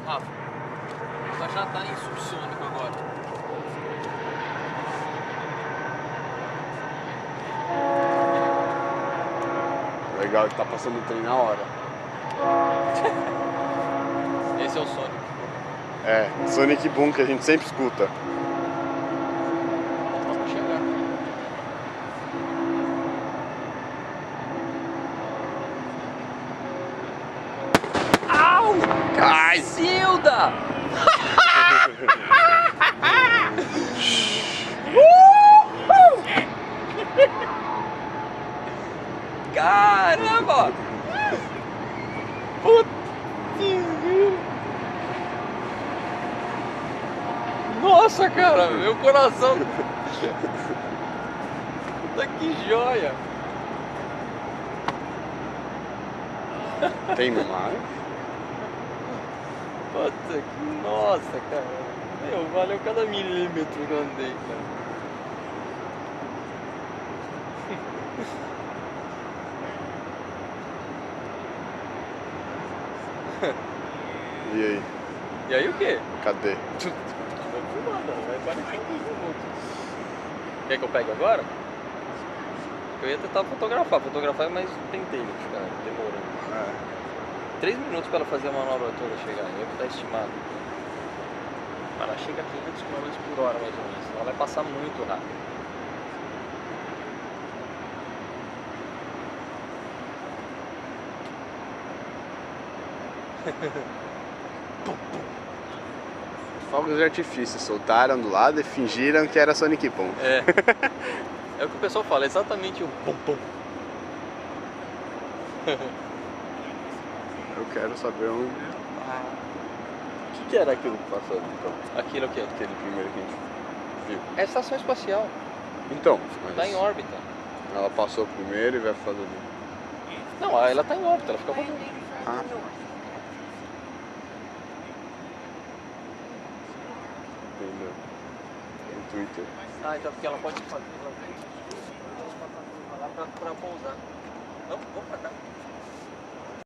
Rafa, já tá em subsônico agora. Legal, que tá passando o trem na hora. Esse é o Sonic. É, Sonic Boom que a gente sempre escuta. Tá pra chegar. Au! Cacilda! Caramba! Putz! Nossa, cara, meu coração. Puta que joia! Tem mais? Puta que. Nossa, cara. Meu, valeu cada milímetro que eu andei, cara. E aí? E aí o quê? Cadê? Tô filmando, vai aparecer uns minutos. Quer que eu pegue agora? Eu ia tentar fotografar, mas tentei, cara, demorou. É. 3 minutos pra ela fazer a manobra toda chegar, eu vou estar estimado. Ela chega a 500 km por hora mais ou menos, ela vai passar muito rápido. Fogos de artifício, soltaram do lado e fingiram que era Sonic Boom. É. É o que o pessoal fala, exatamente o pum pum. Eu quero saber onde. O que era aquilo que passou então? Aquilo o quê? Aquele primeiro que a gente viu. É a estação espacial, Então, mas tá em órbita. ela passou primeiro e vai fazer. Não, ela tá em órbita, ela fica rodando. Ah. Entendeu? No Twitter. Ah, então porque ela pode fazer lá pra pousar. Vamos pra cá.